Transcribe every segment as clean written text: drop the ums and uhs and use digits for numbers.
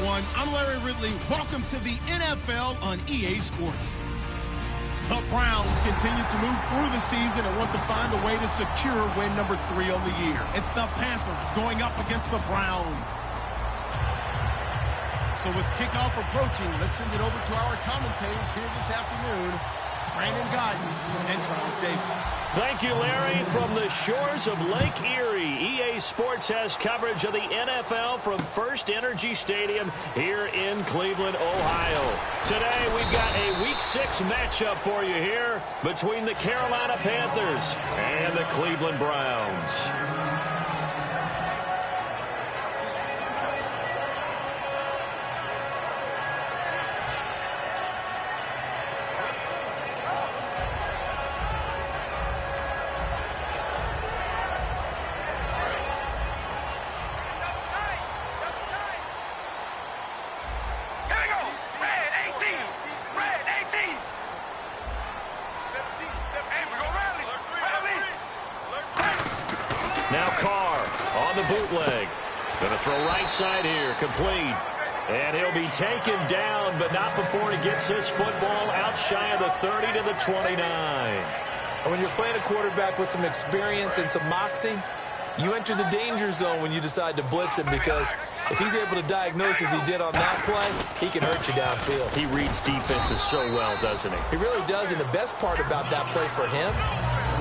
everyone. I'm Larry Ridley. Welcome to the NFL on EA Sports. The Browns continue to move through the season and want to find a way to secure win number 3 on the year. It's the Panthers going up against the Browns. So with kickoff approaching, let's send it over to our commentators here this afternoon. Brandon Godden and Charles Davis. Thank you, Larry. From the shores of Lake Erie, EA Sports has coverage of the NFL from First Energy Stadium here in Cleveland, Ohio. Today, we've got a Week 6 matchup for you here between the Carolina Panthers and the Cleveland Browns. Bootleg. Going to throw right side here. Complete. And he'll be taken down, but not before he gets this football out shy of the 30 to the 29. And when you're playing a quarterback with some experience and some moxie, you enter the danger zone when you decide to blitz him, because if he's able to diagnose as he did on that play, he can hurt you downfield. He reads defenses so well, doesn't he? He really does, and the best part about that play for him,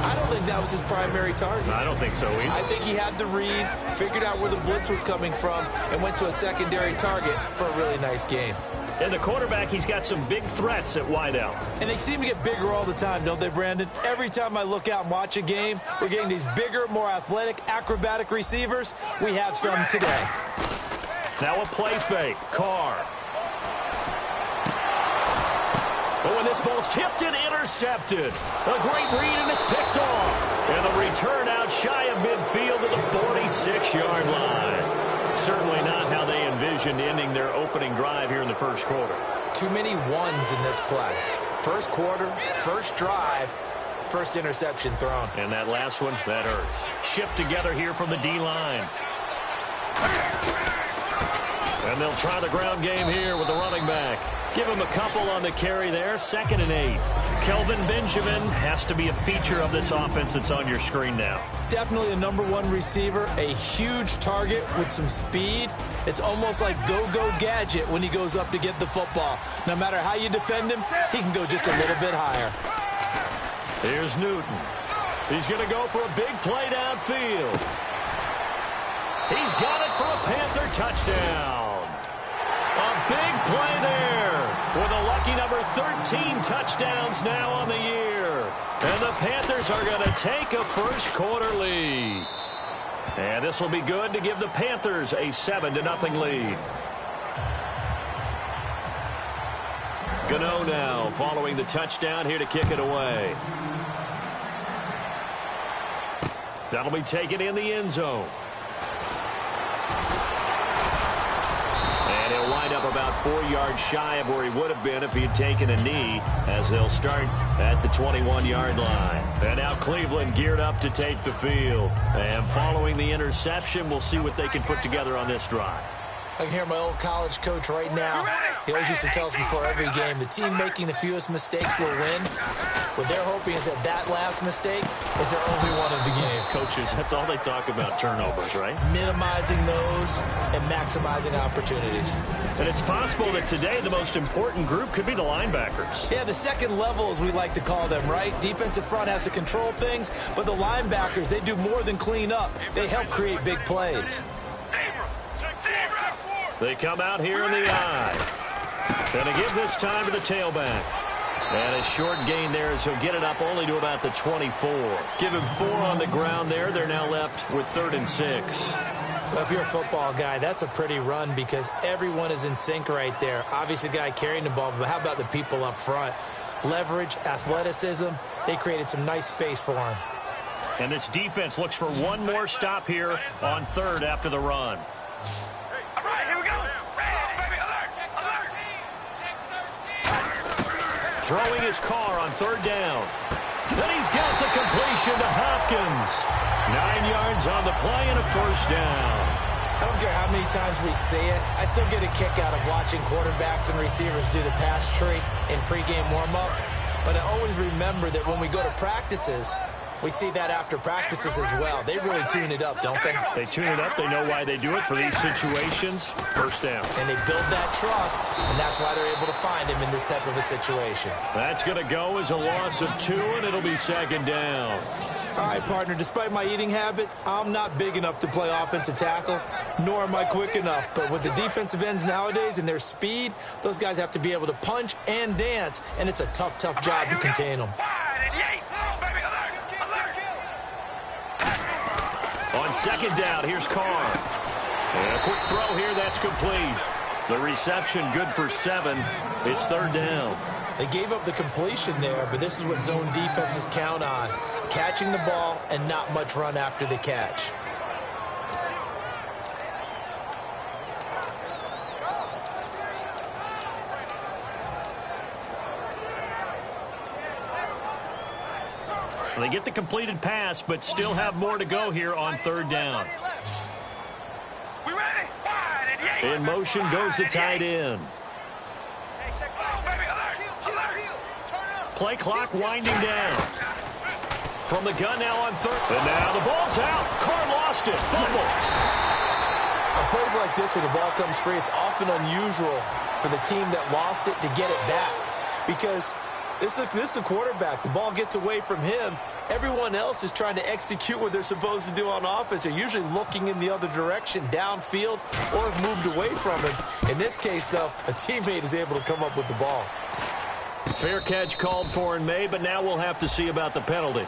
I don't think that was his primary target. I don't think so either. I think he had the read, figured out where the blitz was coming from, and went to a secondary target for a really nice gain. And the quarterback, he's got some big threats at wideout. And they seem to get bigger all the time, don't they, Brandon? Every time I look out and watch a game, we're getting these bigger, more athletic, acrobatic receivers. We have some today. Now a play fake. Carr. But when this ball's tipped and intercepted, a great read, and it's picked off. And the return out shy of midfield to the 46-yard line. Certainly not how they envisioned ending their opening drive here in the first quarter. Too many ones in this play. First quarter, first drive, first interception thrown. And that last one, that hurts. Shift together here from the D-line. And they'll try the ground game here with the running back. Give him a couple on the carry there. 2nd and 8. Kelvin Benjamin has to be a feature of this offense that's on your screen now. Definitely a #1 receiver, a huge target with some speed. It's almost like go-go gadget when he goes up to get the football. No matter how you defend him, he can go just a little bit higher. Here's Newton. He's going to go for a big play downfield. He's got it for a Panther touchdown. A big play there with a lucky number 13 touchdowns now on the year. And the Panthers are going to take a first quarter lead. And this will be good to give the Panthers a 7-0 lead. Gano now following the touchdown here to kick it away. That'll be taken in the end zone. And he'll wind up about 4 yards shy of where he would have been if he had taken a knee, as they'll start at the 21-yard line. And now Cleveland geared up to take the field. And following the interception, we'll see what they can put together on this drive. I can hear my old college coach right now. He always used to tell us before every game, the team making the fewest mistakes will win. What they're hoping is that last mistake is their only one of the game. Coaches, that's all they talk about, turnovers, right? Minimizing those and maximizing opportunities. And it's possible that today the most important group could be the linebackers. Yeah, the second level, as we like to call them, right? Defensive front has to control things, but the linebackers, they do more than clean up. They help create big plays. They come out here in the eye. Going to give this time to the tailback. And a short gain there as he'll get it up only to about the 24. Give him 4 on the ground there. They're now left with 3rd and 6. Well, if you're a football guy, that's a pretty run because everyone is in sync right there. Obviously, the guy carrying the ball, but how about the people up front? Leverage, athleticism, they created some nice space for him. And this defense looks for one more stop here on 3rd after the run. Throwing his car on 3rd down. Then he's got the completion to Hopkins. 9 yards on the play and a first down. I don't care how many times we see it. I still get a kick out of watching quarterbacks and receivers do the pass tree in pregame warm-up. But I always remember that when we go to practices, we see that after practices as well. They really tune it up, don't they? They tune it up. They know why they do it for these situations. First down. And they build that trust, and that's why they're able to find him in this type of a situation. That's going to go as a loss of 2, and it'll be second down. All right, partner, despite my eating habits, I'm not big enough to play offensive tackle, nor am I quick enough. But with the defensive ends nowadays and their speed, those guys have to be able to punch and dance, and it's a tough, tough job to contain them. On second down, here's Carr. And a quick throw here, that's complete. The reception good for 7. It's third down. They gave up the completion there, but this is what zone defenses count on. Catching the ball and not much run after the catch. They get the completed pass, but still have more to go here on third down. In motion goes the tight end. Play clock winding down. From the gun now on third. And now the ball's out. Carr lost it. Fumble. On plays like this where the ball comes free, it's often unusual for the team that lost it to get it back. Because this is the quarterback. The ball gets away from him. Everyone else is trying to execute what they're supposed to do on offense. They're usually looking in the other direction, downfield, or have moved away from him. In this case, though, a teammate is able to come up with the ball. Fair catch called for and made, but now we'll have to see about the penalty.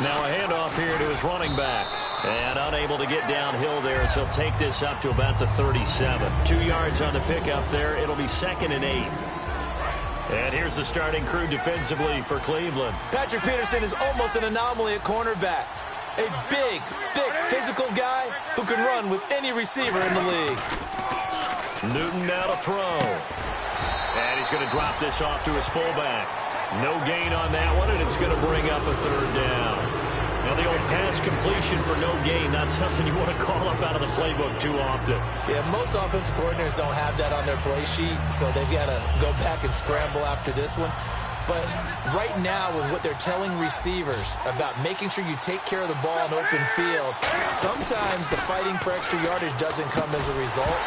Now a handoff here to his running back. And unable to get downhill there as he'll take this up to about the 37. 2 yards on the pickup there. It'll be 2nd and 8. And here's the starting crew defensively for Cleveland. Patrick Peterson is almost an anomaly at cornerback. A big, thick, physical guy who can run with any receiver in the league. Newton now to throw. And he's going to drop this off to his fullback. No gain on that one, and it's going to bring up a third down. Now, the old pass completion for no gain, not something you want to call up out of the playbook too often. Yeah, most offensive coordinators don't have that on their play sheet, so they've got to go back and scramble after this one. But right now, with what they're telling receivers about making sure you take care of the ball in open field, sometimes the fighting for extra yardage doesn't come as a result.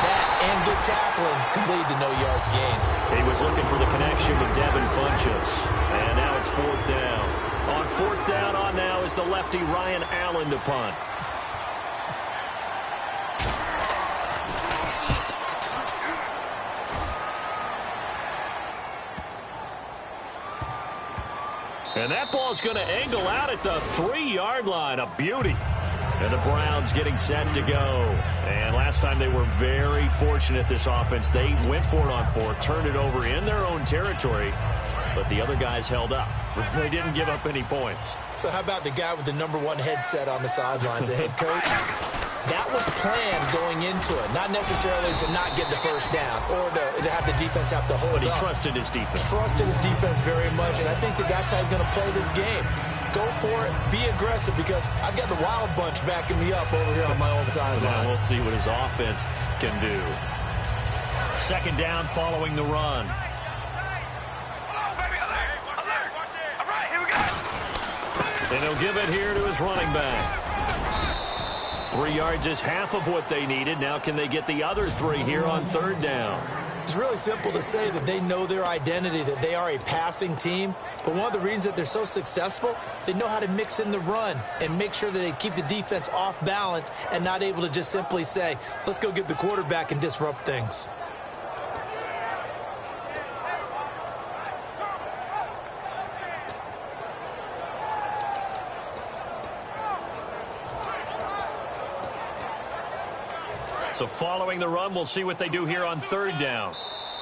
That and good tackling can lead to no yards gained. He was looking for the connection with Devin Funchess. And now it's fourth down. On fourth down on now is the lefty Ryan Allen to punt. And that ball's going to angle out at the 3-yard line. A beauty. And the Browns getting set to go. And last time they were very fortunate, this offense. They went for it on 4, turned it over in their own territory, but the other guys held up. They didn't give up any points. So how about the guy with the #1 headset on the sidelines, the head coach? That was planned going into it, not necessarily to not get the first down or to have the defense have to hold up. But he trusted his defense. Trusted his defense very much, and I think that that's how he's going to play this game. Go for it, be aggressive, because I've got the wild bunch backing me up over here on my own sideline. We'll see what his offense can do. Second down following the run. And he'll give it here to his running back. 3 yards is half of what they needed. Now can they get the other 3 here on third down? It's really simple to say that they know their identity, that they are a passing team. But one of the reasons that they're so successful, they know how to mix in the run and make sure that they keep the defense off balance and not able to just simply say, let's go get the quarterback and disrupt things. So following the run, we'll see what they do here on third down.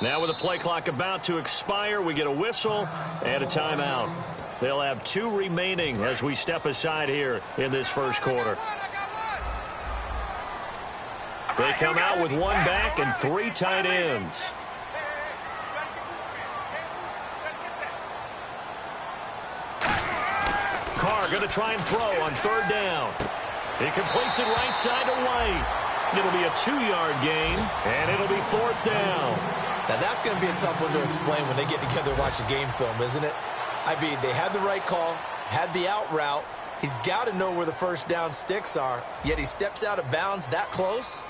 Now with the play clock about to expire, we get a whistle and a timeout. They'll have 2 remaining as we step aside here in this first quarter. They come out with 1 back and 3 tight ends. Carr going to try and throw on 3rd down. He completes it right side to White. It'll be a 2-yard gain, and it'll be 4th down. Now, that's going to be a tough one to explain when they get together and watch the game film, isn't it? I mean, they had the right call, had the out route. He's got to know where the first down sticks are, yet he steps out of bounds that close.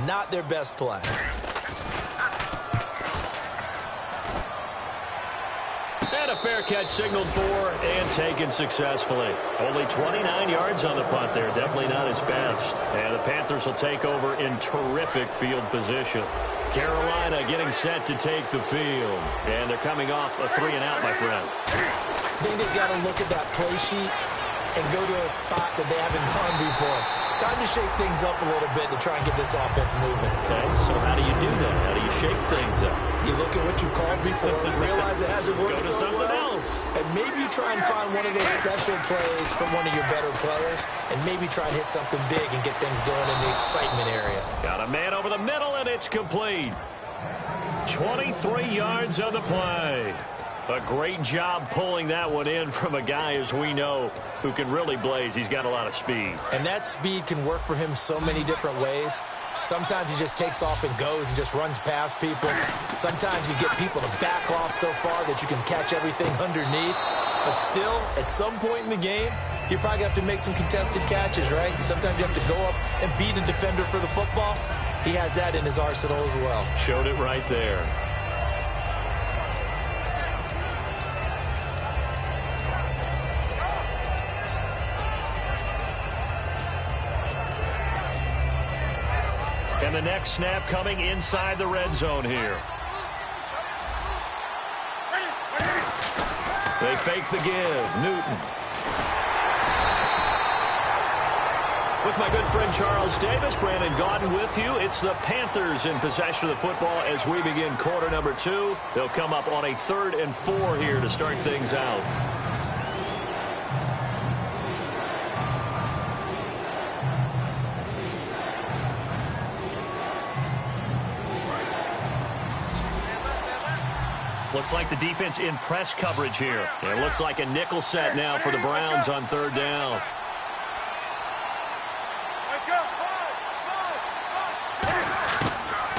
Not their best play. And a fair catch signaled for and taken successfully. Only 29 yards on the punt there. Definitely not his best. And the Panthers will take over in terrific field position. Carolina getting set to take the field. And they're coming off a 3-and-out, my friend. I think they've got to look at that play sheet and go to a spot that they haven't gone before. Time to shake things up a little bit to try and get this offense moving. Okay, so how do you do that? How do you shake things up? You look at what you've called before, realize it hasn't worked so well. Go to something else. And maybe you try and find one of those special plays from one of your better players, and maybe try and hit something big and get things going in the excitement area. Got a man over the middle, and it's complete. 23 yards on the play. A great job pulling that one in from a guy, as we know, who can really blaze. He's got a lot of speed. And that speed can work for him so many different ways. Sometimes he just takes off and goes and just runs past people. Sometimes you get people to back off so far that you can catch everything underneath. But still, at some point in the game, you're probably going to have to make some contested catches, right? Sometimes you have to go up and beat a defender for the football. He has that in his arsenal as well. Showed it right there. And the next snap coming inside the red zone here. They fake the give. Newton. With my good friend Charles Davis, Brandon Gaudin with you. It's the Panthers in possession of the football as we begin quarter number 2. They'll come up on a 3rd and 4 here to start things out. Looks like the defense in press coverage here. It looks like a nickel set now for the Browns on 3rd down.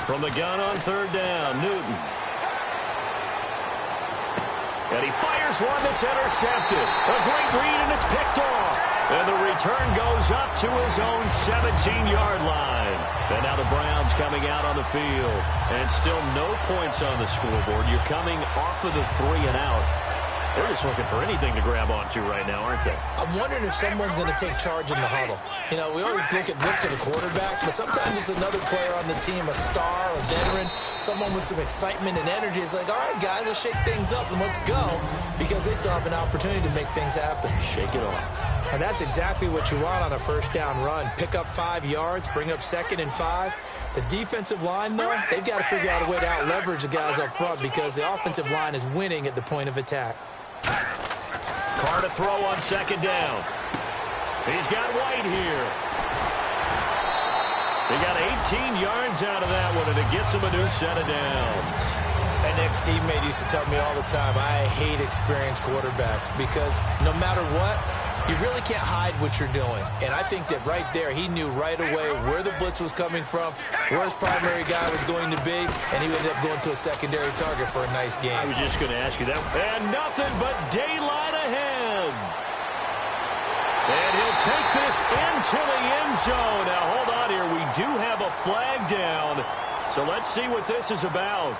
From the gun on 3rd down, Newton. And he fires one that's intercepted. A great read, and it's picked off. And the return goes up to his own 17-yard line. And now the Browns coming out on the field. And still no points on the scoreboard. You're coming off of the 3-and-out. They're just looking for anything to grab onto right now, aren't they? I'm wondering if someone's going to take charge in the huddle. You know, we always look to the quarterback, but sometimes it's another player on the team, a star, a veteran, someone with some excitement and energy. It's like, all right, guys, let's shake things up and let's go, because they still have an opportunity to make things happen. Shake it off. And that's exactly what you want on a first down run. Pick up 5 yards, bring up 2nd and 5. The defensive line, though, they've got to figure out a way to out-leverage the guys up front because the offensive line is winning at the point of attack. Carr to throw on 2nd down. He's got White here. He got 18 yards out of that one, and it gets him a new set of downs. An ex-teammate used to tell me all the time, I hate experienced quarterbacks because no matter what, you really can't hide what you're doing. And I think that right there, he knew right away where the blitz was coming from, where his primary guy was going to be, and he ended up going to a secondary target for a nice game. I was just going to ask you that. And nothing but daylight ahead. And he'll take this into the end zone. Now, hold on here. We do have a flag down. So let's see what this is about.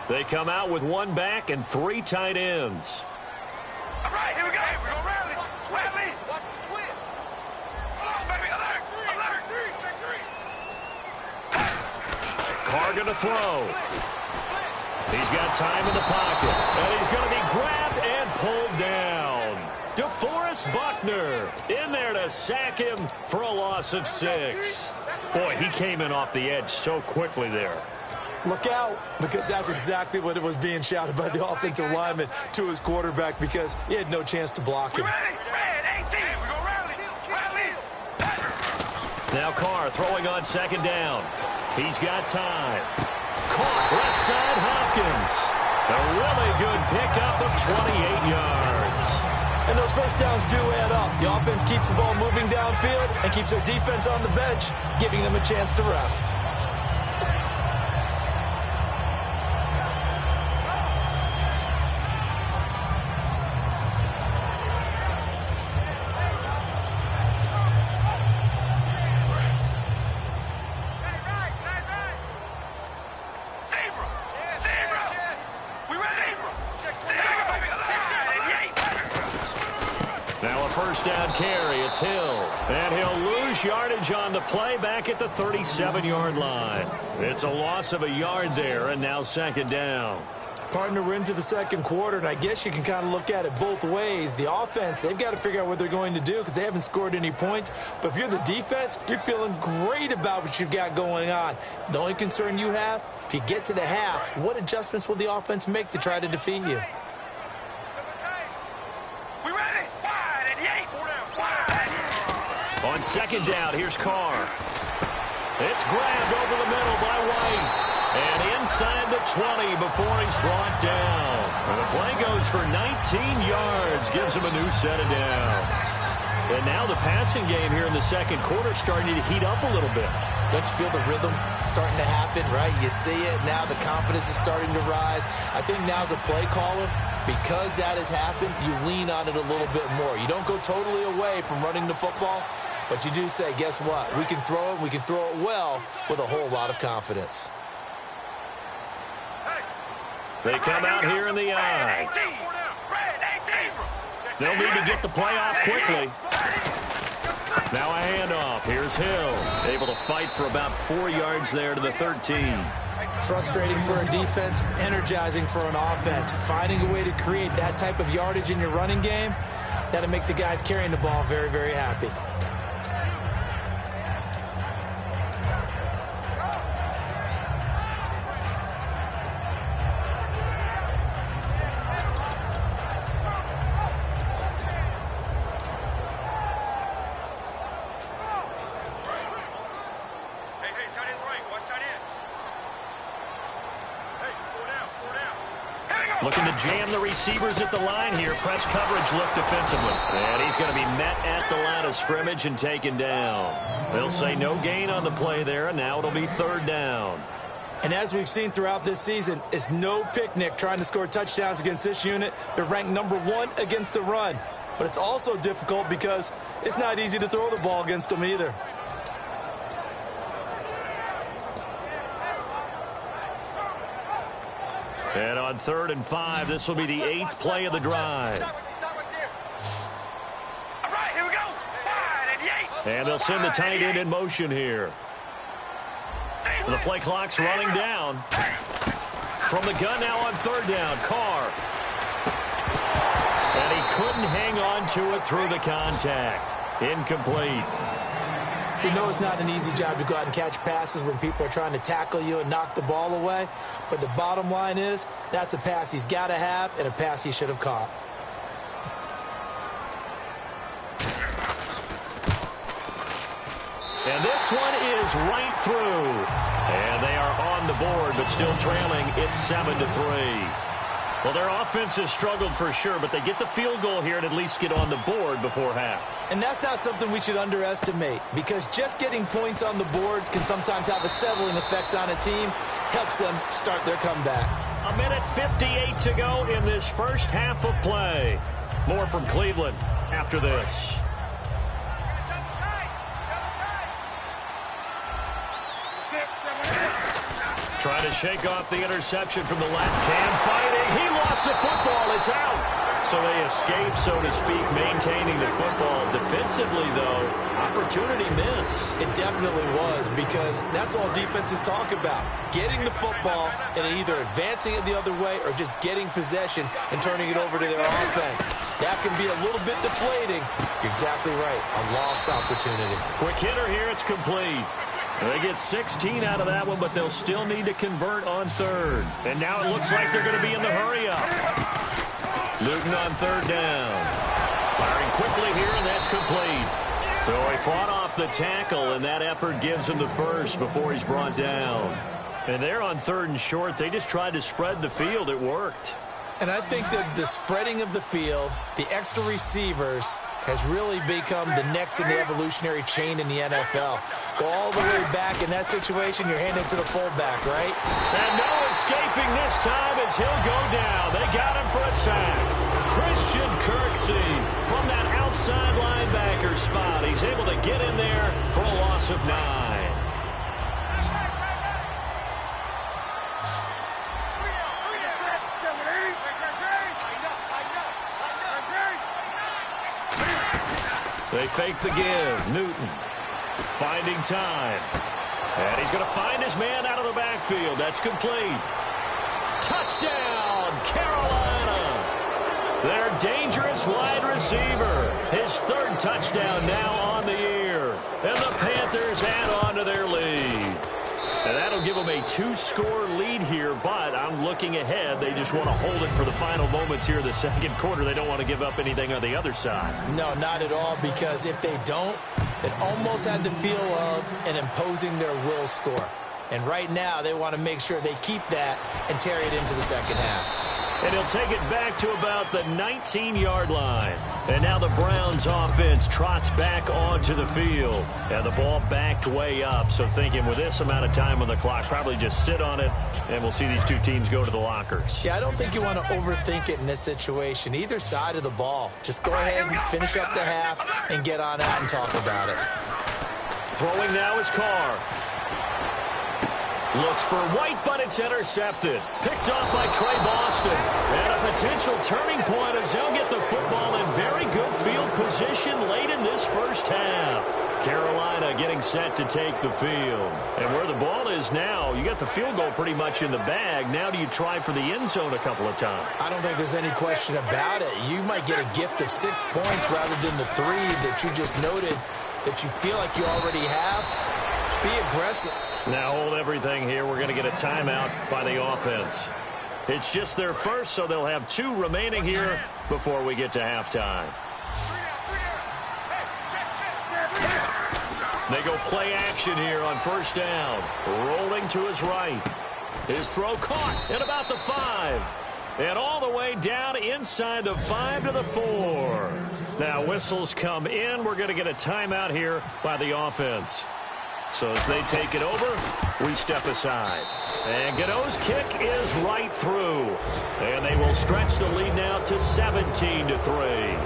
They come out with 1 back and 3 tight ends. All right, here we go. We're going to rally. Rally. Watch the twist. Hold on, baby. Alert. Alert. Check 3. Carr going to throw. He's got time in the pocket, and he's going to be grabbed and pulled down. DeForest Buckner in there to sack him for a loss of 6. Boy, he came in off the edge so quickly there. Look out, because that's exactly what it was being shouted by the offensive lineman to his quarterback, because he had no chance to block him. Now Carr throwing on second down. He's got time. Caught left side Hopkins. A really good pickup of 28 yards. And those first downs do add up. The offense keeps the ball moving downfield and keeps their defense on the bench, giving them a chance to rest. First down carry, it's Hill. And he'll lose yardage on the play back at the 37-yard line. It's a loss of a yard there, and now second down. Partner, we're into the second quarter, and I guess you can kind of look at it both ways. The offense, they've got to figure out what they're going to do because they haven't scored any points. But if you're the defense, you're feeling great about what you've got going on. The only concern you have, if you get to the half, what adjustments will the offense make to try to defeat you? On second down, here's Carr. It's grabbed over the middle by White. And inside the 20 before he's brought down. And the play goes for 19 yards, gives him a new set of downs. And now the passing game here in the second quarter is starting to heat up a little bit. Don't you feel the rhythm starting to happen, right? You see it. Now the confidence is starting to rise. I think now as a play caller, because that has happened, you lean on it a little bit more. You don't go totally away from running the football, but you do say, guess what? We can throw it. We can throw it well with a whole lot of confidence. They come out here in the eye. They'll need to get the play off quickly. Now a handoff. Here's Hill. Able to fight for about 4 yards there to the 13. Frustrating for a defense, energizing for an offense. Finding a way to create that type of yardage in your running game, that'll make the guys carrying the ball very, very happy. Looking to jam the receivers at the line here. Press coverage look defensively. And he's going to be met at the line of scrimmage and taken down. They'll say no gain on the play there, and now it'll be third down. And as we've seen throughout this season, it's no picnic trying to score touchdowns against this unit. They're ranked number 1 against the run. But it's also difficult because it's not easy to throw the ball against them either. And on 3rd and 5, this will be the 8th play of the drive. And they'll send the tight end in motion here. The play clock's running down. From the gun now on 3rd down, Carr. And he couldn't hang on to it through the contact. Incomplete. We know it's not an easy job to go out and catch passes when people are trying to tackle you and knock the ball away. But the bottom line is, that's a pass he's got to have and a pass he should have caught. And this one is right through. And they are on the board, but still trailing. It's 7-3. Well, their offense has struggled for sure, but they get the field goal here and at least get on the board before half. And that's not something we should underestimate, because just getting points on the board can sometimes have a settling effect on a team. Helps them start their comeback. 1:58 to go in this first half of play. More from Cleveland after this. Trying to shake off the interception from the left. Cam fighting. He lost the football. It's out. So they escape, so to speak, maintaining the football. Defensively, though, opportunity miss. It definitely was, because that's all defenses talk about. Getting the football and either advancing it the other way or just getting possession and turning it over to their offense. That can be a little bit deflating. You're exactly right. A lost opportunity. Quick hitter here. It's complete. They get 16 out of that one, but they'll still need to convert on third. And now it looks like they're going to be in the hurry-up. Newton on third down. Firing quickly here, and that's complete. So he fought off the tackle, and that effort gives him the first before he's brought down. And they're on third and short. They just tried to spread the field. It worked. And I think that the spreading of the field, the extra receivers, has really become the next in the evolutionary chain in the NFL. Go all the way back in that situation, you're handing it to the fullback, right? And no escaping this time as he'll go down. They got him for a sack. Christian Kirksey from that outside linebacker spot. He's able to get in there for a loss of 9. They fake the give. Newton finding time. And he's going to find his man out of the backfield. That's complete. Touchdown, Carolina. Their dangerous wide receiver. His third touchdown now on the year. And the Panthers add on to their lead. And that'll give them a 2-score lead here, but I'm looking ahead. They just want to hold it for the final moments here in the second quarter. They don't want to give up anything on the other side. No, not at all, because if they don't, it almost had the feel of an imposing their will score. And right now, they want to make sure they keep that and carry it into the second half. And he'll take it back to about the 19-yard line. And now the Browns offense trots back onto the field. And the ball backed way up. So thinking with this amount of time on the clock, probably just sit on it, and we'll see these two teams go to the lockers. Yeah, I don't think you want to overthink it in this situation. Either side of the ball. Just go ahead and finish up the half and get on out and talk about it. Throwing now is Carr. Looks for White, but it's intercepted. Picked off by Trey Boston. And a potential turning point as they'll get the football in very good field position late in this first half. Carolina getting set to take the field. And where the ball is now, you got the field goal pretty much in the bag. Now do you try for the end zone a couple of times? I don't think there's any question about it. You might get a gift of 6 points rather than the 3 that you just noted that you feel like you already have. Be aggressive. Now hold everything here. We're going to get a timeout by the offense. It's just their first, so they'll have 2 remaining here before we get to halftime. They go play action here on first down. Rolling to his right. His throw caught at about the 5. And all the way down inside the 5 to the 4. Now whistles come in. We're going to get a timeout here by the offense. So as they take it over, we step aside. And Godot's kick is right through. And they will stretch the lead now to 17-3.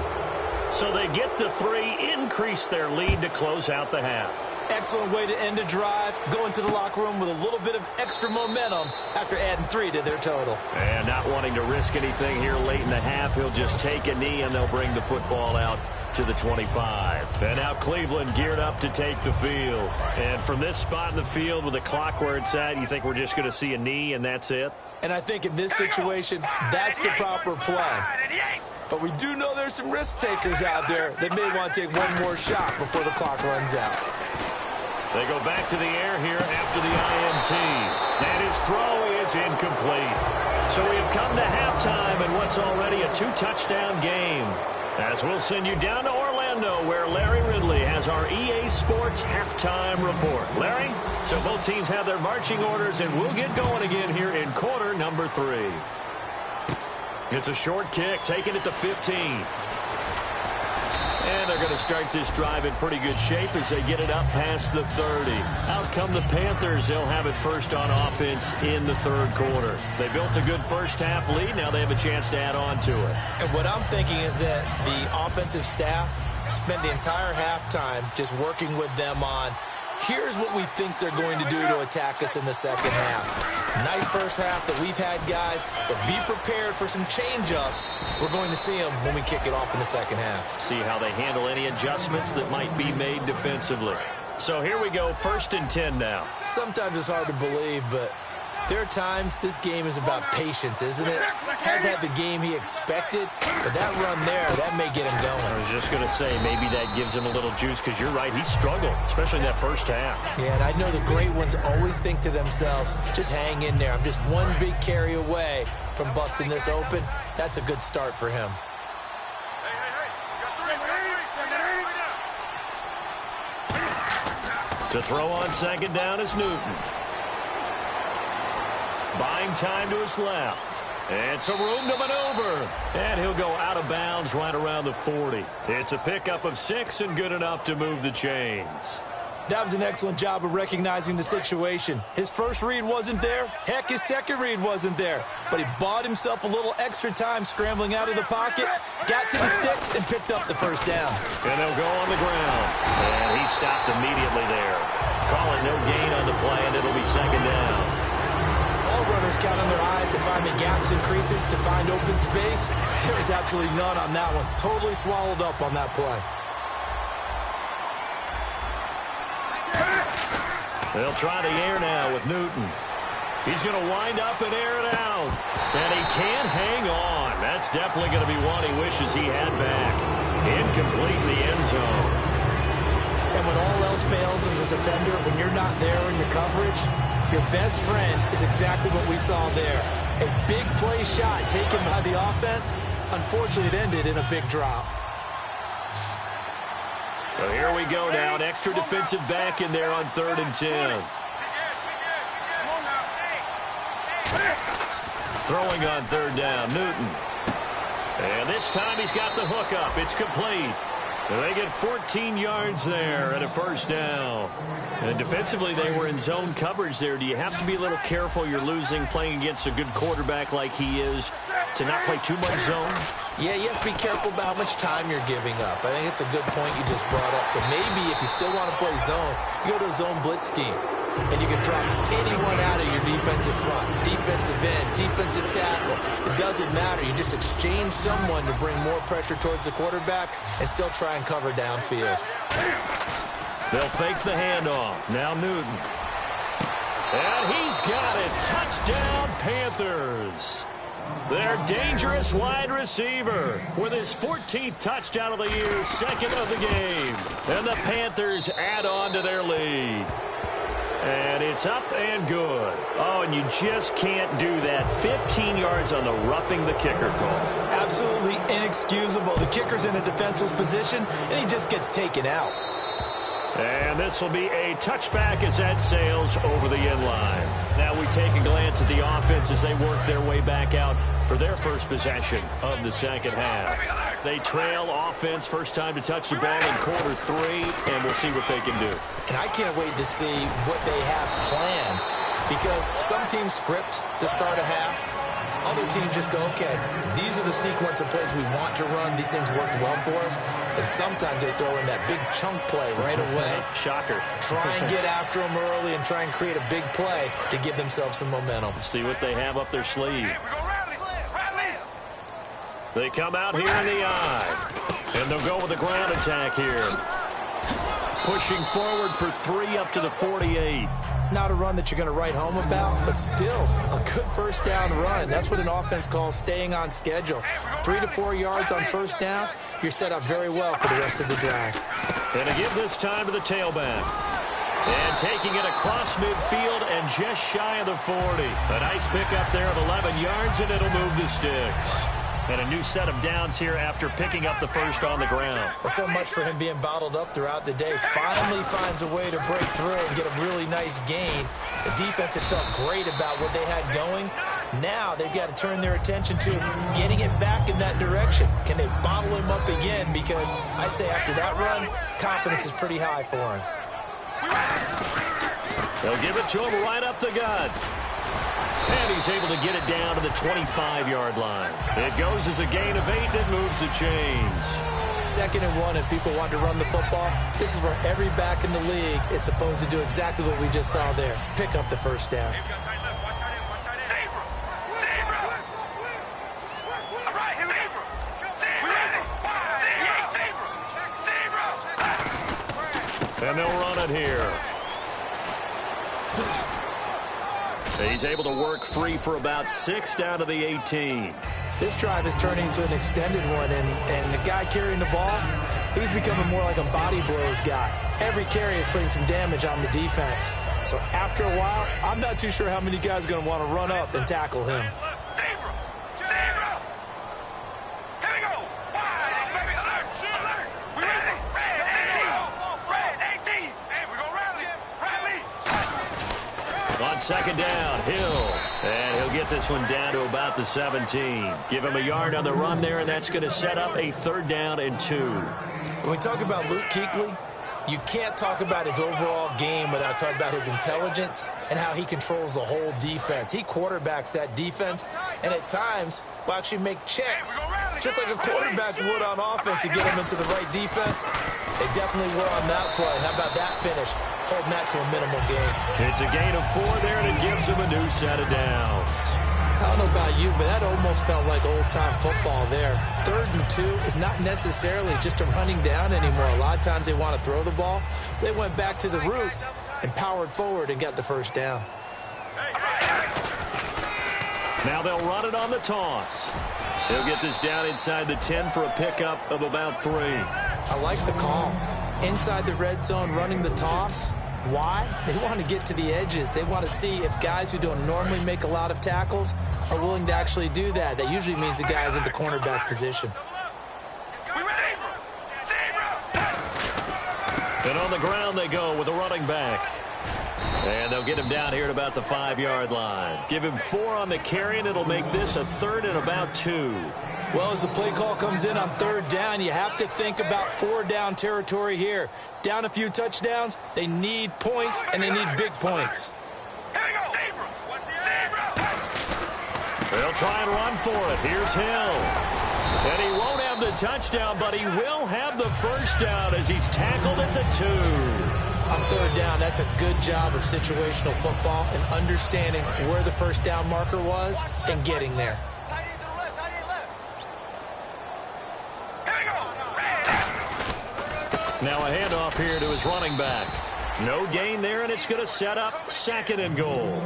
So they get the 3, increase their lead to close out the half. Excellent way to end a drive. Go into the locker room with a little bit of extra momentum after adding 3 to their total. And not wanting to risk anything here late in the half, he'll just take a knee and they'll bring the football out to the 25. And now Cleveland geared up to take the field. And from this spot in the field with the clock where it's at, you think we're just going to see a knee and that's it? And I think in this situation, that's the proper play. But we do know there's some risk takers out there that may want to take one more shot before the clock runs out. They go back to the air here after the INT. And his throw is incomplete. So we have come to halftime in what's already a 2-touchdown game. As we'll send you down to Orlando, where Larry Ridley has our EA Sports halftime report. Larry, so both teams have their marching orders, and we'll get going again here in quarter number 3. It's a short kick, taking it to 15. And they're going to start this drive in pretty good shape as they get it up past the 30. Out come the Panthers. They'll have it first on offense in the third quarter. They built a good first half lead. Now they have a chance to add on to it. And what I'm thinking is that the offensive staff spent the entire halftime just working with them on Here's what we think they're going to do to attack us in the second half. Nice first half that we've had, guys, but be prepared for some change-ups. We're going to see them when we kick it off in the second half. See how they handle any adjustments that might be made defensively. So here we go, 1st and 10 now. Sometimes it's hard to believe, but there are times this game is about patience, isn't it? Has had the game he expected, but that run there, that may get him going. I was just going to say, maybe that gives him a little juice, because you're right, he struggled, especially in that first half. Yeah, and I know the great ones always think to themselves, just hang in there. I'm just one big carry away from busting this open. That's a good start for him. To throw on 2nd down is Newton. Buying time to his left. And some room to maneuver. And he'll go out of bounds right around the 40. It's a pickup of 6 and good enough to move the chains. That was an excellent job of recognizing the situation. His first read wasn't there. Heck, his second read wasn't there. But he bought himself a little extra time scrambling out of the pocket, got to the sticks, and picked up the first down. And they'll go on the ground. And he stopped immediately there. Call it no gain on the play, and it'll be 2nd down. All runners count on their eyes to find the gaps and creases, to find open space. There was absolutely none on that one. Totally swallowed up on that play. They'll try the air now with Newton. He's going to wind up and air it out. And he can't hang on. That's definitely going to be one he wishes he had back. Incomplete in the end zone. And when all else fails as a defender, when you're not there in your coverage, your best friend is exactly what we saw there. A big play shot taken by the offense. Unfortunately, it ended in a big drop. So here we go now. An extra defensive back in there on 3rd and 10. Throwing on 3rd down, Newton. And this time he's got the hook up. It's complete. And they get 14 yards there and a 1st down. And defensively, they were in zone coverage there. Do you have to be a little careful? You're losing, playing against a good quarterback like he is, to not play too much zone? Yeah, you have to be careful about how much time you're giving up. I think it's a good point you just brought up. So maybe if you still want to play zone, you go to a zone blitz scheme. And you can drop anyone out of your defensive front. Defensive end, defensive tackle. It doesn't matter. You just exchange someone to bring more pressure towards the quarterback and still try and cover downfield. They'll fake the handoff. Now Newton. And he's got it. Touchdown, Panthers. Their dangerous wide receiver with his 14th touchdown of the year, 2nd of the game. And the Panthers add on to their lead. And it's up and good. Oh, and you just can't do that. 15 yards on the roughing the kicker call. Absolutely inexcusable. The kicker's in a defenseless position, and he just gets taken out. And this will be a touchback as that sails over the end line. Now we take a glance at the offense as they work their way back out for their first possession of the second half. They trail offense, first time to touch the ball in quarter 3, and we'll see what they can do. And I can't wait to see what they have planned, because some teams script to start a half. Other teams just go, okay, these are the sequence of plays we want to run. These things worked well for us. And sometimes they throw in that big chunk play right away. Shocker. Try and get after them early and try and create a big play to give themselves some momentum. See what they have up their sleeve. They come out here in the eye. And they'll go with the ground attack here. Pushing forward for 3 up to the 48. Not a run that you're going to write home about, but still a good first down run. That's what an offense calls staying on schedule. 3 to 4 yards on first down, you're set up very well for the rest of the drive. And to give this time to the tailback. And taking it across midfield and just shy of the 40. A nice pickup there of 11 yards, and it'll move the sticks. And a new set of downs here after picking up the first on the ground. Well, so much for him being bottled up throughout the day. Finally finds a way to break through and get a really nice gain. The defense had felt great about what they had going. Now they've got to turn their attention to getting it back in that direction. Can they bottle him up again? Because I'd say after that run, confidence is pretty high for him. They'll give it to him right up the gut. And he's able to get it down to the 25-yard line. It goes as a gain of 8 that moves the chains. 2nd and 1 and people want to run the football, this is where every back in the league is supposed to do exactly what we just saw there. Pick up the first down. And they'll run it here. He's able to work free for about 6 down to the 18. This drive is turning into an extended one, and the guy carrying the ball, he's becoming more like a body blows guy. Every carry is putting some damage on the defense. So after a while, I'm not too sure how many guys are going to want to run up and tackle him. On 2nd down, Hill. And he'll get this one down to about the 17. Give him a yard on the run there, and that's going to set up a 3rd down and 2. When we talk about Luke Kuechly, you can't talk about his overall game without talking about his intelligence and how he controls the whole defense. He quarterbacks that defense, and at times will actually make checks, just like a quarterback would on offense to get him into the right defense. They definitely were on that play. How about that finish? Holding that to a minimal gain. It's a gain of 4 there, and it gives him a new set of downs. I don't know about you, but that almost felt like old-time football there. 3rd and 2 is not necessarily just a running down anymore. A lot of times they want to throw the ball. They went back to the roots and powered forward and got the first down. Now they'll run it on the toss. He'll get this down inside the 10 for a pickup of about 3. I like the call. Inside the red zone, running the toss. Why? They want to get to the edges. They want to see if guys who don't normally make a lot of tackles are willing to actually do that. That usually means the guy's in the cornerback position. And on the ground they go with a running back. And they'll get him down here at about the 5-yard line. Give him 4 on the carry, and it'll make this a 3rd and about 2. Well, as the play call comes in on 3rd down, you have to think about 4-down territory here. Down a few touchdowns, they need points, and they need big points. They'll try and run for it. Here's Hill. And he won't have the touchdown, but he will have the first down as he's tackled at the 2. On 3rd down, that's a good job of situational football and understanding where the first down marker was and getting there. Now a handoff here to his running back. No gain there, and it's going to set up 2nd and goal.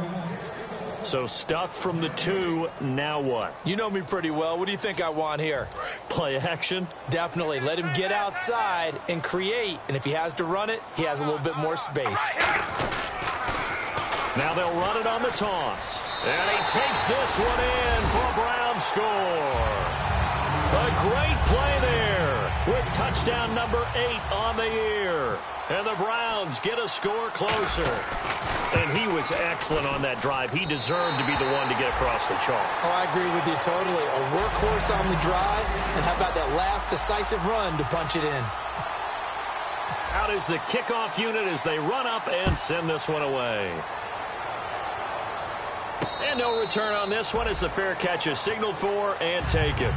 So stuffed from the 2, now what? You know me pretty well. What do you think I want here? Play action? Definitely. Let him get outside and create. And if he has to run it, he has a little bit more space. Now they'll run it on the toss. And he takes this one in for a Brown score. A great play there with touchdown number 8 on the year. And the Browns get a score closer. And he was excellent on that drive. He deserved to be the one to get across the chalk. Oh, I agree with you totally. A workhorse on the drive. And how about that last decisive run to punch it in? Out is the kickoff unit as they run up and send this one away. And no return on this one as the fair catch is signaled for and taken.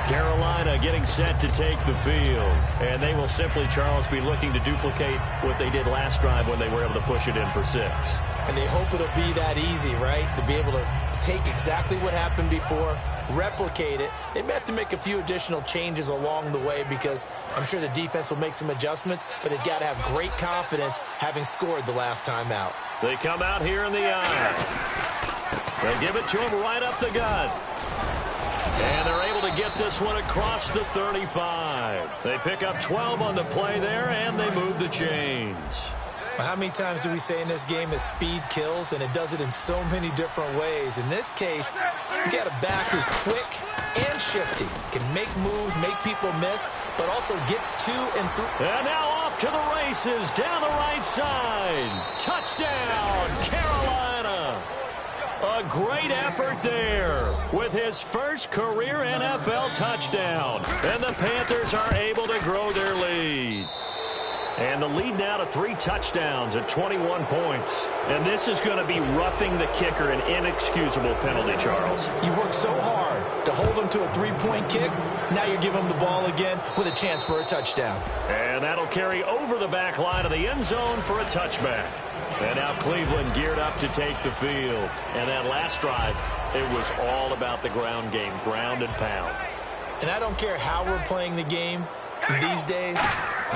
Carolina getting set to take the field. And they will simply, Charles, be looking to duplicate what they did last drive when they were able to push it in for 6. And they hope it'll be that easy, right? To be able to take exactly what happened before, replicate it. They may have to make a few additional changes along the way because I'm sure the defense will make some adjustments, but they've got to have great confidence having scored the last time out. They come out here in the eye. They'll give it to him right up the gut. And they're able to get this one across the 35. They pick up 12 on the play there, and they move the chains. Well, how many times do we say in this game that speed kills, and it does it in so many different ways? In this case, you got a back who's quick and shifty, can make moves, make people miss, but also gets 2 and 3. And now off to the races down the right side. Touchdown, Carolina. A great effort there with his first career NFL touchdown. And the Panthers are able to grow their lead. And the lead now to 3 touchdowns at 21 points. And this is going to be roughing the kicker, an inexcusable penalty, Charles. You've worked so hard to hold him to a 3-point kick. Now you're giving him the ball again with a chance for a touchdown. And that'll carry over the back line of the end zone for a touchback. And now Cleveland geared up to take the field. And that last drive, it was all about the ground game, ground and pound. And I don't care how we're playing the game these days,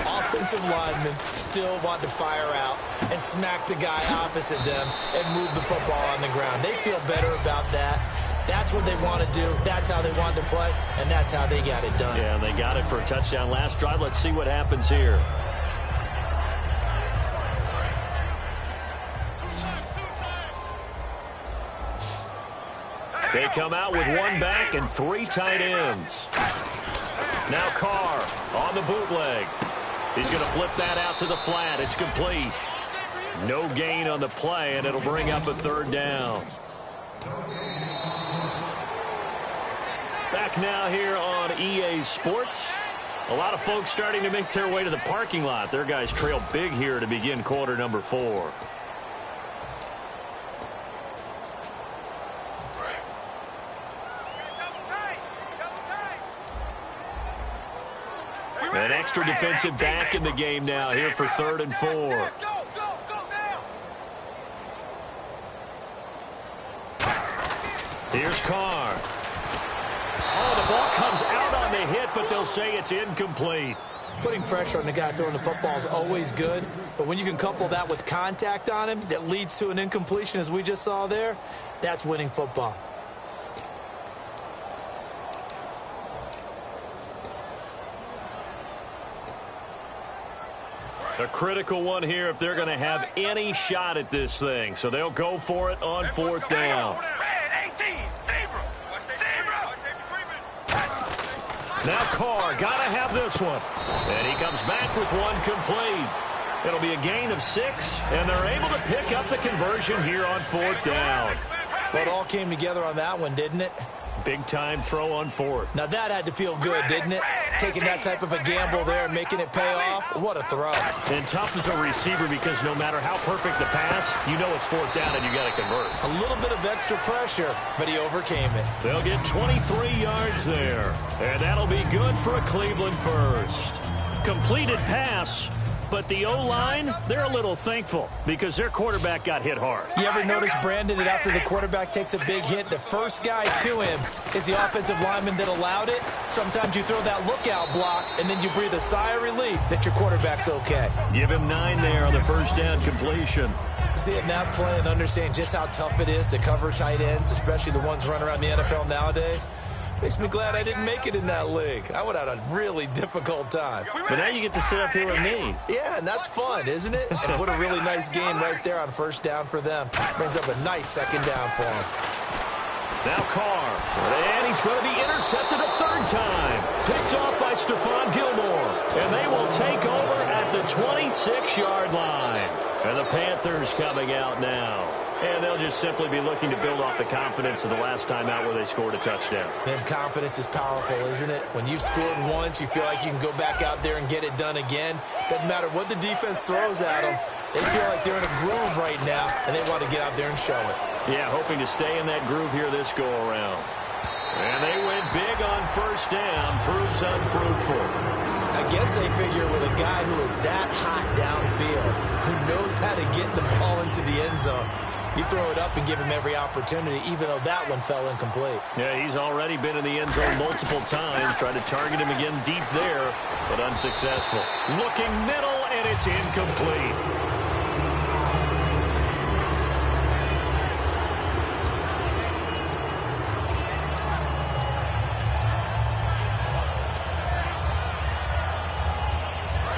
offensive linemen still want to fire out and smack the guy opposite them and move the football on the ground. They feel better about that. That's what they want to do. That's how they want to play, and that's how they got it done. Yeah, they got it for a touchdown last drive. Let's see what happens here. They come out with 1 back and 3 tight ends. Now Carr on the bootleg. He's going to flip that out to the flat. It's complete. No gain on the play, and it'll bring up a 3rd down. Back now here on EA Sports. A lot of folks starting to make their way to the parking lot. Their guys trail big here to begin quarter number 4. An extra defensive back in the game now here for 3rd and 4. Here's Carr. Oh, the ball comes out on the hit, but they'll say it's incomplete. Putting pressure on the guy throwing the football is always good, but when you can couple that with contact on him that leads to an incompletion, as we just saw there, that's winning football. A critical one here if they're going to have any shot at this thing. So they'll go for it on 4th down. Now Carr, got to have this one. And he comes back with 1 complete. It'll be a gain of 6, and they're able to pick up the conversion here on 4th down. Well, it all came together on that one, didn't it? Big-time throw on 4th. Now that had to feel good, didn't it? Taking that type of a gamble there and making it pay off. What a throw. And tough as a receiver because no matter how perfect the pass, you know it's 4th down and you got to convert. A little bit of extra pressure, but he overcame it. They'll get 23 yards there. And that'll be good for a Cleveland first. Completed pass. But the O-line, they're a little thankful because their quarterback got hit hard. You ever notice, Brandon, that after the quarterback takes a big hit, the first guy to him is the offensive lineman that allowed it? Sometimes you throw that lookout block, and then you breathe a sigh of relief that your quarterback's okay. Give him 9 there on the first down completion. Seeing that play and understand just how tough it is to cover tight ends, especially the ones running around the NFL nowadays, makes me glad I didn't make it in that league. I would have had a really difficult time. But now you get to sit up here with me. Yeah, and that's fun, isn't it? And what a really nice game right there on 1st down for them. Brings up a nice 2nd down for them. Now Carr. And he's going to be intercepted a 3rd time. Picked off by Stephon Gilmore. And they will take over at the 26-yard line. And the Panthers coming out now. And they'll just simply be looking to build off the confidence of the last time out where they scored a touchdown. Man, confidence is powerful, isn't it? When you've scored once, you feel like you can go back out there and get it done again. Doesn't matter what the defense throws at them. They feel like they're in a groove right now, and they want to get out there and show it. Yeah, hoping to stay in that groove here this go-around. And they went big on 1st down. Proves unfruitful. I guess they figure with a guy who is that hot downfield, who knows how to get the ball into the end zone, you throw it up and give him every opportunity, even though that one fell incomplete. Yeah, he's already been in the end zone multiple times. Tried to target him again deep there, but unsuccessful. Looking middle, and it's incomplete.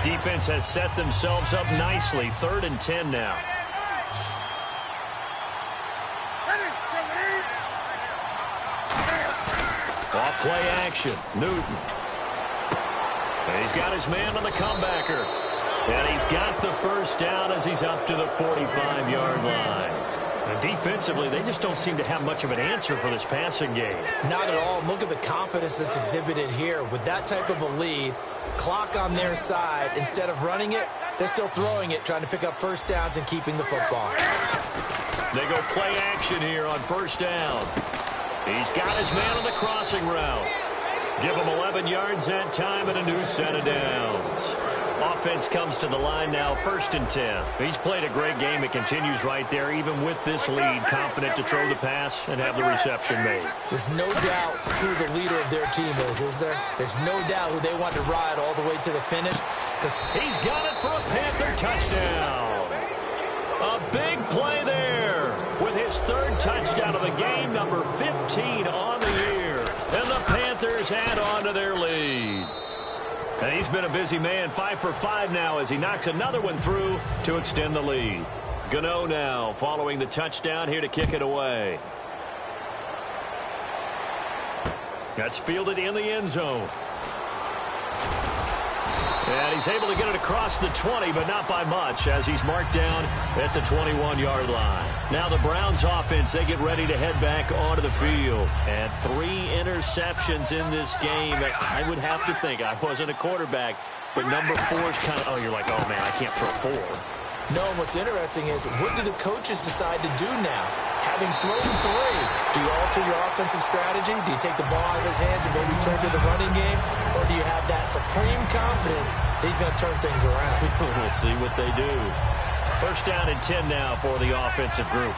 Defense has set themselves up nicely. 3rd and 10 now. Off play action. Newton. And he's got his man on the comebacker. And he's got the 1st down as he's up to the 45-yard line. And defensively, they just don't seem to have much of an answer for this passing game. Not at all. Look at the confidence that's exhibited here. With that type of a lead, clock on their side, instead of running it, They're still throwing it, trying to pick up first downs and keeping the football. They go play action here on first down. He's got his man on the crossing route. Give him 11 yards that time and a new set of downs. Offense comes to the line now, 1st and 10. He's played a great game. It continues right there, even with this lead, confident to throw the pass and have the reception made. There's no doubt who the leader of their team is there? There's no doubt who they want to ride all the way to the finish. He's got it for a Panther touchdown. A big play there with his 3rd touchdown of the game, number 15 on the year. And the Panthers add on to their lead. And he's been a busy man, 5 for 5 now as he knocks another one through to extend the lead. Gano now following the touchdown here to kick it away. That's fielded in the end zone. And he's able to get it across the 20, but not by much, as he's marked down at the 21-yard line. Now the Browns offense, they get ready to head back onto the field. And 3 interceptions in this game. I would have to think, I wasn't a quarterback, but number 4 is kind of, you're like, oh, man, I can't throw 4. No, and what's interesting is, what do the coaches decide to do now? Having thrown 3, do you alter your offensive strategy? Do you take the ball out of his hands and maybe turn to the running game? Or do you have that supreme confidence that he's going to turn things around? We'll see what they do. 1st down and 10 now for the offensive group.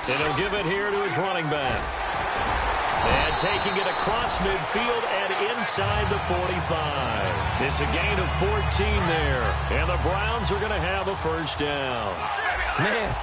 And he'll give it here to his running back. And taking it across midfield and inside the 45. It's a gain of 14 there. And the Browns are going to have a 1st down. Man,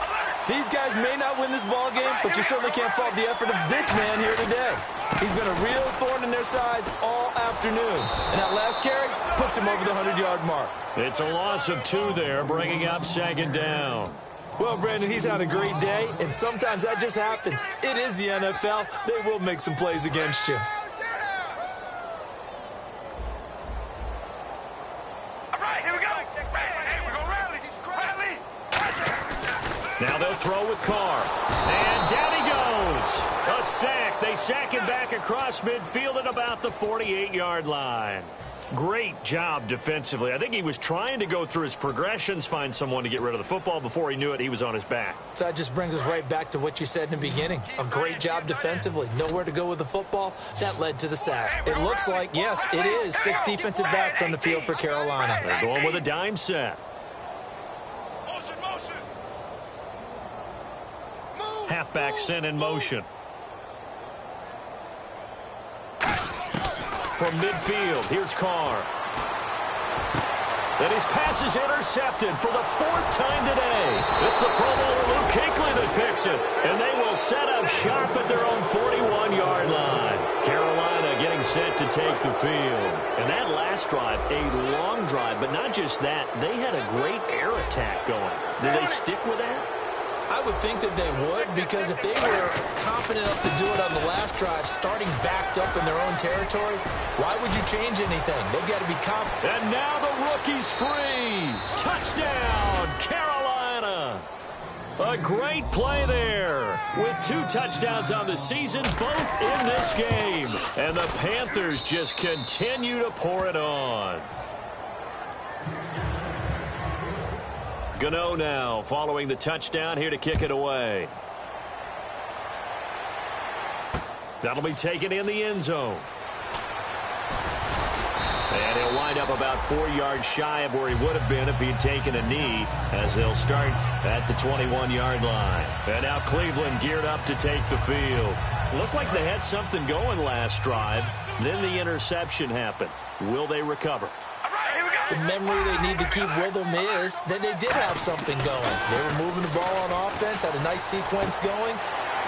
these guys may not win this ball game, but you certainly can't fault the effort of this man here today. He's been a real thorn in their sides all afternoon. And that last carry puts him over the 100-yard mark. It's a loss of 2 there, bringing up 2nd down. Well, Brandon, he's had a great day, and sometimes that just happens. It is the NFL. They will make some plays against you. All right, here we go. Hey, we're going to rally. Now they'll throw with Carr. And down he goes. A sack. They sack him back across midfield at about the 48-yard line. Great job defensively. I think he was trying to go through his progressions, find someone to get rid of the football. Before he knew it, he was on his back. So that just brings us right back to what you said in the beginning. A great job defensively. Nowhere to go with the football. That led to the sack. It looks like, yes, it is 6 defensive backs on the field for Carolina. They're going with a dime set. Halfback sent in motion. From midfield, here's Carr. And his pass is intercepted for the 4th time today. It's the Pro Bowler Luke Kuechly that picks it. And they will set up shop at their own 41-yard line. Carolina getting set to take the field. And that last drive, a long drive, but not just that. They had a great air attack going. Did they stick with that? I would think that they would, because if they were confident enough to do it on the last drive, starting backed up in their own territory, why would you change anything? They've got to be confident. And now the rookie's free. Touchdown, Carolina. A great play there with 2 touchdowns on the season, both in this game. And the Panthers just continue to pour it on. Gano now following the touchdown here to kick it away. That'll be taken in the end zone. And he'll wind up about 4 yards shy of where he would have been if he had taken a knee, as they'll start at the 21-yard line. And now Cleveland geared up to take the field. Looked like they had something going last drive. Then the interception happened. Will they recover? The memory they need to keep with them is that they did have something going. They were moving the ball on offense, had a nice sequence going.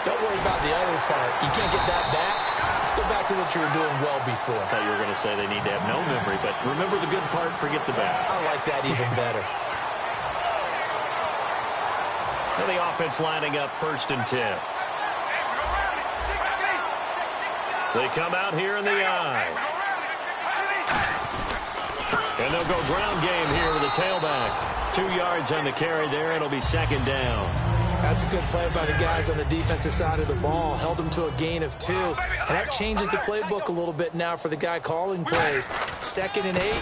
Don't worry about the other part. You can't get that back. Let's go back to what you were doing well before. I thought you were going to say they need to have no memory, but remember the good part, forget the bad. I like that even better. And the offense lining up 1st and 10. They come out here in the eye. And they'll go ground game here with the tailback. 2 yards on the carry there. It'll be 2nd down. That's a good play by the guys on the defensive side of the ball. Held them to a gain of 2. And that changes the playbook a little bit now for the guy calling plays. 2nd and 8.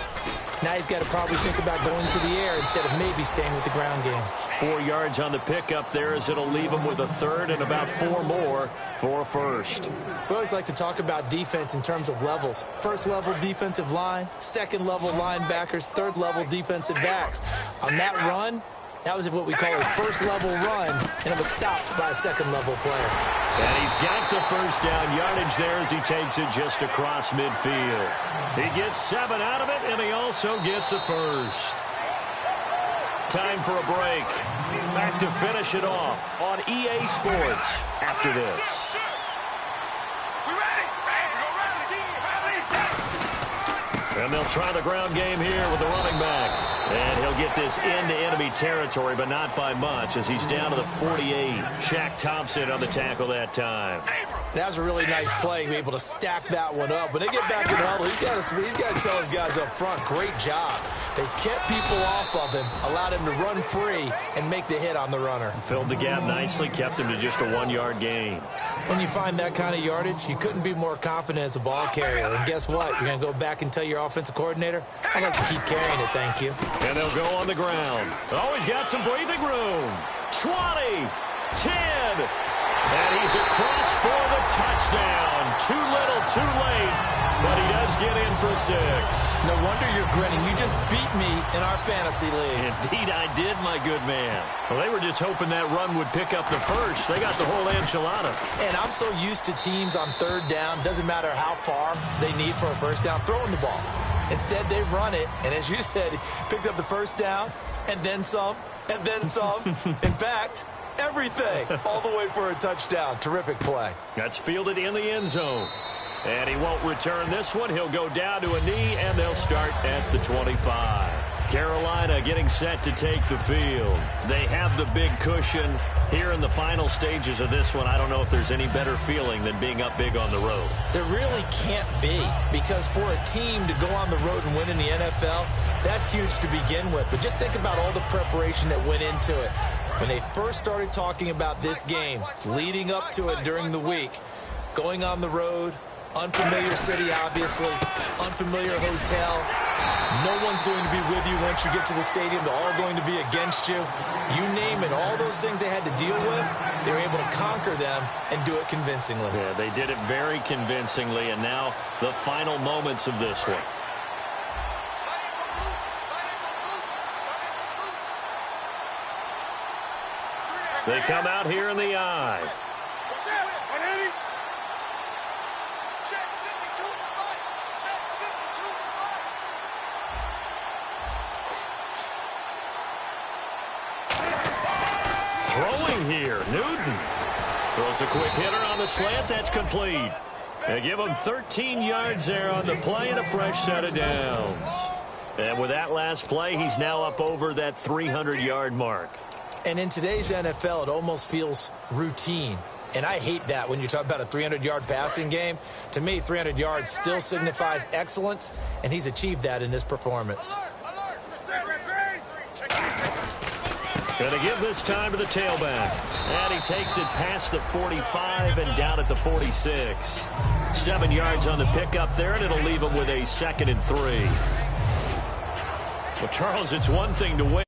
Now he's got to probably think about going to the air instead of maybe staying with the ground game. 4 yards on the pickup there as it'll leave him with a 3rd and about 4 more for a 1st. We always like to talk about defense in terms of levels. 1st level defensive line, 2nd level linebackers, 3rd level defensive backs. On that run, that was what we call a 1st level run, and it was stopped by a 2nd level player. And he's got the 1st down yardage there as he takes it just across midfield. He gets 7 out of it, and he also gets a 1st. Time for a break. Back to finish it off on EA Sports after this. And they'll try the ground game here with the running back. And he'll get this into enemy territory, but not by much, as he's down to the 48. Shaq Thompson on the tackle that time. That was a really nice play, be able to stack that one up. When they get back in the huddle, he's got to tell his guys up front, great job. They kept people off of him, allowed him to run free and make the hit on the runner. Filled the gap nicely, kept him to just a 1-yard gain. When you find that kind of yardage, you couldn't be more confident as a ball carrier. And guess what? You're going to go back and tell your offensive coordinator, I'd like to keep carrying it, thank you. And they'll go on the ground. Oh, he's got some breathing room. 20, 10. And he's across for the touchdown. Too little, too late. But he does get in for 6. No wonder you're grinning. You just beat me in our fantasy league. Indeed I did, my good man. Well, they were just hoping that run would pick up the 1st. They got the whole enchilada. And I'm so used to teams on 3rd down, doesn't matter how far they need for a 1st down, throwing the ball. Instead, they run it, and as you said, picked up the 1st down, and then some, and then some. In fact, everything, all the way for a touchdown. Terrific play. That's fielded in the end zone. And he won't return this one. He'll go down to a knee, and they'll start at the 25. Carolina getting set to take the field. They have the big cushion. Here in the final stages of this one, I don't know if there's any better feeling than being up big on the road. There really can't be, because for a team to go on the road and win in the NFL, that's huge to begin with. But just think about all the preparation that went into it. When they first started talking about this game, leading up to it during the week, going on the road, unfamiliar city, obviously, unfamiliar hotel. No one's going to be with you once you get to the stadium. They're all going to be against you. You name it, all those things they had to deal with, they were able to conquer them and do it convincingly. Yeah, they did it very convincingly, and now the final moments of this one. They come out here in the eye. Throwing here, Newton. Throws a quick hitter on the slant. That's complete. They give him 13 yards there on the play and a fresh set of downs. And with that last play, he's now up over that 300-yard mark. And in today's NFL, it almost feels routine. And I hate that when you talk about a 300-yard passing game. To me, 300 yards still signifies excellence, and he's achieved that in this performance. Going to give this time to the tailback. And he takes it past the 45 and down at the 46. 7 yards on the pickup there, and it'll leave him with a 2nd and 3. Well, Charles, it's one thing to win.